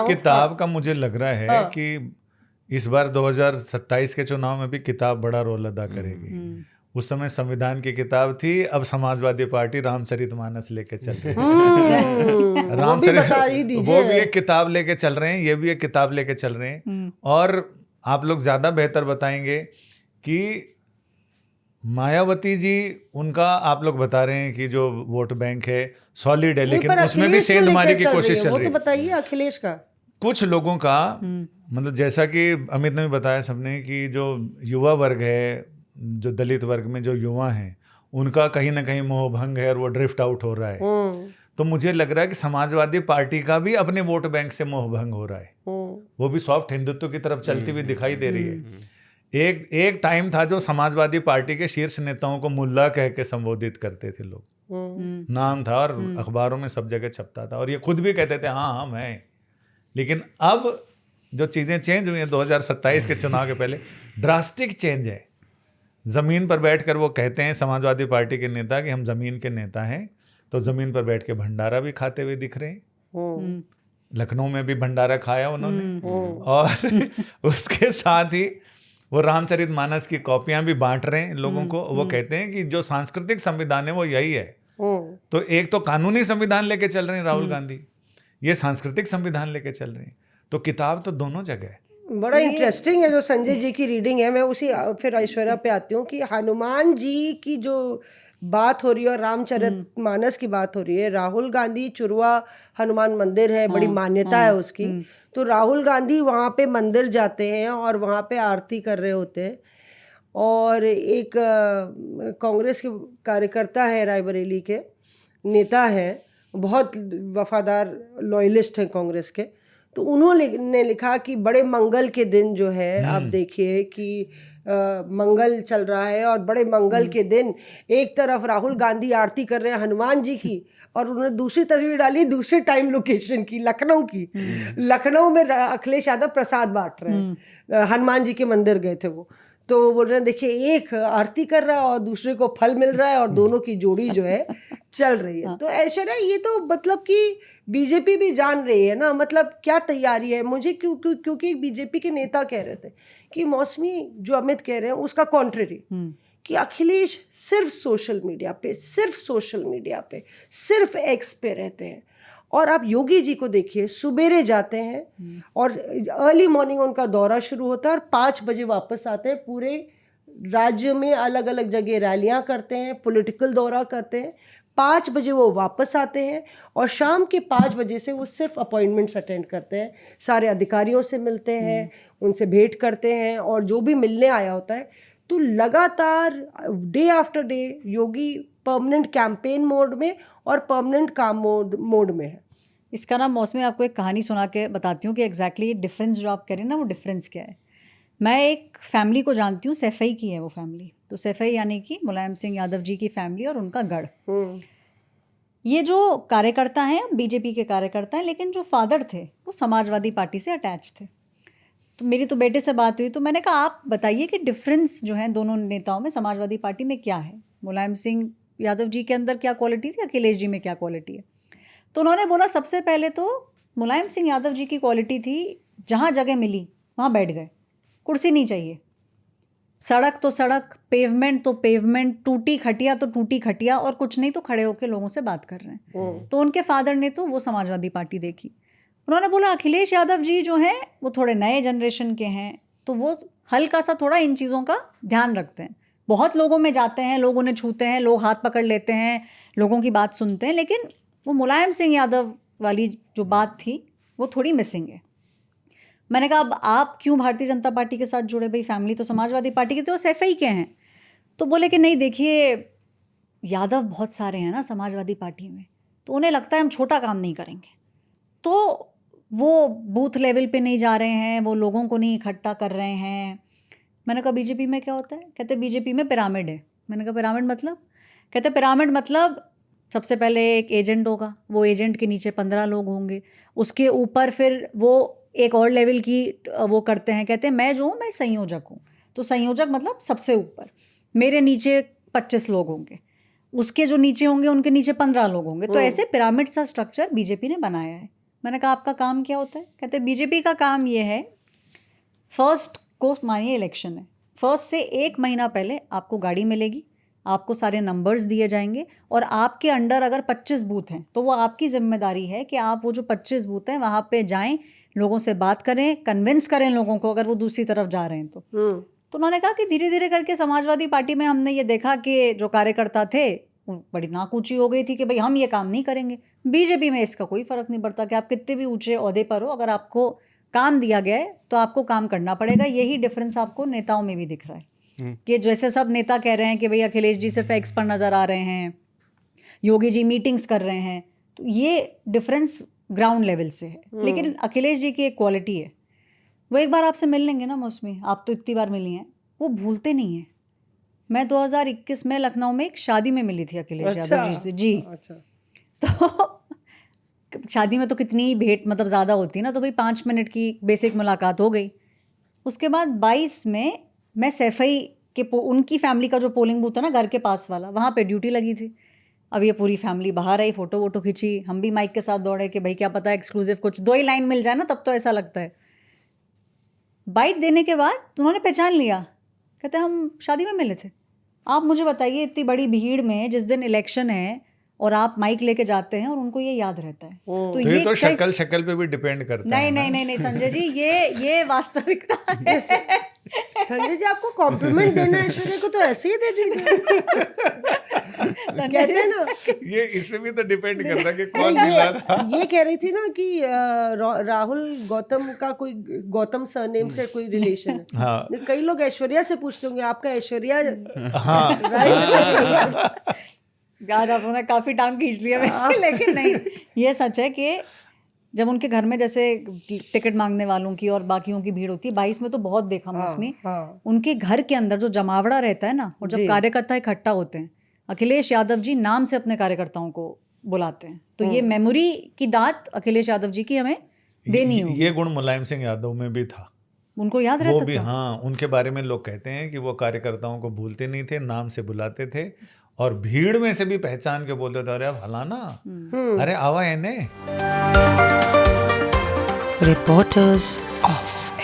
किताब का मुझे लग रहा है कि इस बार 2027 के चुनाव में भी किताब बड़ा रोल अदा करेगी। उस समय संविधान की किताब थी, अब समाजवादी पार्टी रामचरितमानस लेके चल रही है। रामचरित वो भी एक किताब लेके चल रहे हैं, ये भी एक किताब लेके चल रहे हैं। और आप लोग ज्यादा बेहतर बताएंगे कि मायावती जी, उनका आप लोग बता रहे हैं कि जो वोट बैंक है सॉलिड है, लेकिन उसमें भी सेंधमारी की कोशिश चल रही है। वो तो बताइए अखिलेश का। कुछ लोगों का मतलब जैसा कि अमित ने भी बताया सबने कि जो युवा वर्ग है, जो दलित वर्ग में जो युवा हैं, उनका कहीं ना कहीं मोहभंग है और वो ड्रिफ्ट आउट हो रहा है। तो मुझे लग रहा है कि समाजवादी पार्टी का भी अपने वोट बैंक से मोहभंग हो रहा है। वो भी सॉफ्ट हिंदुत्व की तरफ चलती हुई दिखाई दे रही है। एक टाइम था जो समाजवादी पार्टी के शीर्ष नेताओं को मुल्ला कह के संबोधित करते थे लोग, नाम था और अखबारों में सब जगह छपता था, और ये खुद भी कहते थे हाँ हाँ मैं। लेकिन अब जो चीज़ें चेंज हुई हैं 2027 के चुनाव के पहले, ड्रास्टिक चेंज है। ज़मीन पर बैठकर वो कहते हैं समाजवादी पार्टी के नेता कि हम ज़मीन के नेता हैं, तो ज़मीन पर बैठ के भंडारा भी खाते हुए दिख रहे हैं। लखनऊ में भी भंडारा खाया उन्होंने, और उसके साथ ही वो रामचरितमानस की कॉपियां भी बांट रहे हैं लोगों को। वो कहते हैं कि जो सांस्कृतिक संविधान है वो यही है। तो एक तो कानूनी संविधान लेके चल रहे हैं राहुल गांधी, ये सांस्कृतिक संविधान लेके चल रहे हैं। तो किताब तो दोनों जगह है। बड़ा इंटरेस्टिंग है जो संजय जी की रीडिंग है। मैं उसी फिर ऐश्वर्या पे आती हूँ कि हनुमान जी की जो बात हो रही है और रामचरितमानस की बात हो रही है। राहुल गांधी चुरवा हनुमान मंदिर है, बड़ी मान्यता है उसकी। तो राहुल गांधी वहाँ पे मंदिर जाते हैं और वहाँ पे आरती कर रहे होते हैं, और एक कांग्रेस के कार्यकर्ता है, रायबरेली के नेता हैं, बहुत वफादार लॉयलिस्ट हैं कांग्रेस के। तो उन्होंने लिखा कि बड़े मंगल के दिन जो है आप देखिए कि मंगल चल रहा है, और बड़े मंगल के दिन एक तरफ राहुल गांधी आरती कर रहे हैं हनुमान जी की, और उन्होंने दूसरी तस्वीर डाली दूसरे टाइम लोकेशन की, लखनऊ की। लखनऊ में अखिलेश यादव प्रसाद बांट रहे हैं, हनुमान जी के मंदिर गए थे वो। तो बोल रहे हैं देखिए एक आरती कर रहा है और दूसरे को फल मिल रहा है, और दोनों की जोड़ी जो है चल रही है। तो ऐश्वर्या, ये तो मतलब कि बीजेपी भी जान रही है ना, मतलब क्या तैयारी है। मुझे क्योंकि बीजेपी के नेता कह रहे थे कि मौसमी जो अमित कह रहे हैं उसका कॉन्ट्ररी, कि अखिलेश सिर्फ सोशल मीडिया पे सिर्फ एक्स पे रहते हैं। और आप योगी जी को देखिए, सुबेरे जाते हैं और अर्ली मॉर्निंग उनका दौरा शुरू होता है और 5 बजे वापस आते हैं। पूरे राज्य में अलग अलग जगह रैलियां करते हैं, पॉलिटिकल दौरा करते हैं। 5 बजे वो वापस आते हैं और शाम के 5 बजे से वो सिर्फ अपॉइंटमेंट्स अटेंड करते हैं, सारे अधिकारियों से मिलते हैं, उनसे भेंट करते हैं, और जो भी मिलने आया होता है। तो लगातार डे आफ्टर डे योगी परमानेंट कैंपेन मोड में और परमानेंट काम मोड में है। इसका ना मौसमी आपको एक कहानी सुना के बताती हूँ कि एग्जैक्टली डिफरेंस जो आप कह रहे हैं ना, वो डिफरेंस क्या है। मैं एक फैमिली को जानती हूँ, सैफई की है वो फैमिली। तो सैफई यानी कि मुलायम सिंह यादव जी की फैमिली और उनका गढ़। ये जो कार्यकर्ता हैं, बीजेपी के कार्यकर्ता हैं, लेकिन जो फादर थे वो समाजवादी पार्टी से अटैच थे। तो मेरी तो बेटे से बात हुई, तो मैंने कहा आप बताइए कि डिफरेंस जो है दोनों नेताओं में समाजवादी पार्टी में क्या है। मुलायम सिंह यादव जी के अंदर क्या क्वालिटी थी, अखिलेश जी में क्या क्वालिटी है। तो उन्होंने बोला सबसे पहले तो मुलायम सिंह यादव जी की क्वालिटी थी, जहाँ जगह मिली वहाँ बैठ गए, कुर्सी नहीं चाहिए। सड़क तो सड़क, पेवमेंट तो पेवमेंट, टूटी खटिया तो टूटी खटिया, और कुछ नहीं तो खड़े होकर लोगों से बात कर रहे हैं। तो उनके फादर ने तो वो समाजवादी पार्टी देखी। उन्होंने बोला अखिलेश यादव जी जो हैं वो थोड़े नए जनरेशन के हैं, तो वो हल्का सा थोड़ा इन चीज़ों का ध्यान रखते हैं। बहुत लोगों में जाते हैं, लोग उन्हें छूते हैं, लोग हाथ पकड़ लेते हैं, लोगों की बात सुनते हैं, लेकिन वो मुलायम सिंह यादव वाली जो बात थी वो थोड़ी मिसिंग है। मैंने कहा अब आप क्यों भारतीय जनता पार्टी के साथ जुड़े, भाई फैमिली तो समाजवादी पार्टी की, तो सैफई के हैं। तो बोले कि नहीं देखिए यादव बहुत सारे हैं ना समाजवादी पार्टी में, तो उन्हें लगता है हम छोटा काम नहीं करेंगे, तो वो बूथ लेवल पे नहीं जा रहे हैं, वो लोगों को नहीं इकट्ठा कर रहे हैं। मैंने कहा बीजेपी में क्या होता है? कहते बीजेपी में पिरामिड है। मैंने कहा पिरामिड मतलब? कहते पिरामिड मतलब सबसे पहले एक एजेंट होगा, वो एजेंट के नीचे 15 लोग होंगे, उसके ऊपर फिर वो एक और लेवल की वो करते हैं, कहते हैं मैं जो हूँ मैं संयोजक हूँ, तो संयोजक मतलब सबसे ऊपर, मेरे नीचे 25 लोग होंगे, उसके जो नीचे होंगे उनके नीचे 15 लोग होंगे। तो ऐसे पिरामिड सा स्ट्रक्चर बीजेपी ने बनाया है। मैंने कहा आपका काम क्या होता है? कहते बीजेपी का काम ये है, फर्स्ट को मानिए इलेक्शन है, फर्स्ट से 1 महीना पहले आपको गाड़ी मिलेगी, आपको सारे नंबर्स दिए जाएंगे और आपके अंडर अगर 25 बूथ हैं तो वो आपकी जिम्मेदारी है कि आप वो जो 25 बूथ हैं वहाँ पे जाएं, लोगों से बात करें, कन्विंस करें लोगों को अगर वो दूसरी तरफ जा रहे हैं तो उन्होंने कहा कि धीरे धीरे करके समाजवादी पार्टी में हमने ये देखा कि जो कार्यकर्ता थे वो बड़ी नाक ऊंची हो गई थी कि भाई हम ये काम नहीं करेंगे। बीजेपी में इसका कोई फर्क नहीं पड़ता कि आप कितने भी ऊंचे ओहदे पर हो, अगर आपको काम दिया गया है तो आपको काम करना पड़ेगा। यही डिफरेंस आपको नेताओं में भी दिख रहा है कि जैसे सब नेता कह रहे हैं कि भाई अखिलेश जी सिर्फ एक्स पर नज़र आ रहे हैं, योगी जी मीटिंग्स कर रहे हैं, तो ये डिफरेंस ग्राउंड लेवल से है। लेकिन अखिलेश जी की एक क्वालिटी है, वो एक बार आपसे मिल लेंगे ना मौसमी, आप तो इतनी बार मिली हैं, वो भूलते नहीं हैं। मैं 2021 में लखनऊ में एक शादी में मिली थी अखिलेश यादव जी से जी। अच्छा। तो शादी में तो कितनी ही भेंट मतलब ज़्यादा होती है ना, तो भाई 5 मिनट की बेसिक मुलाकात हो गई। उसके बाद 22 में मैं सैफई के उनकी फैमिली का जो पोलिंग बूथ है ना घर के पास वाला, वहाँ पे ड्यूटी लगी थी। अब ये पूरी फैमिली बाहर आई, फ़ोटो वोटो खींची, हम भी माइक के साथ दौड़े कि भाई क्या पता एक्सक्लूसिव कुछ 2 ही लाइन मिल जाए ना, तब तो ऐसा लगता है। बाइट देने के बाद उन्होंने पहचान लिया, कहते हम शादी में मिले थे। आप मुझे बताइए इतनी बड़ी भीड़ में जिस दिन इलेक्शन है और आप माइक लेके जाते हैं और उनको ये याद रहता है, तो ये तो शक्ल पे भी डिपेंड करता है। नहीं संजय जी, ये वास्तविकता है। संजय जी आपको कॉम्प्लीमेंट देना है ऐश्वर्या को तो ऐसे ही दे दीजिए। कहते हैं ना, ये इसमें भी तो डिपेंड करता है कि कौन मिला था। ये कह रही थी ना कि राहुल गौतम का कोई गौतम सरनेम से कोई रिलेशन है। हाँ। कई लोग ऐश्वर्या से पूछते होंगे आपका ऐश्वर्या हाँ। राय से आज आपने काफ़ी टांग खींच लिया मेरी, लेकिन नहीं, ये सच है कि जब उनके घर में जैसे टिकट मांगने वालों की और बाकियों की भीड़ होती है, 22 में तो बहुत देखा मौसमी, उनके घर के अंदर जो जमावड़ा रहता है ना, और जब कार्यकर्ता इकट्ठा होते हैं, अखिलेश यादव जी नाम से अपने कार्यकर्ताओं को बुलाते हैं। तो ये मेमोरी की दात अखिलेश यादव जी की हमें देनी होगी। ये गुण मुलायम सिंह यादव में भी था, उनको याद रहता वो भी था। हाँ, उनके बारे में लोग कहते हैं कि वो कार्यकर्ताओं को भूलते नहीं थे, नाम से बुलाते थे और भीड़ में से भी पहचान के बोलते थे, अरे फलाना, अरे आवा एने। Reporters Off.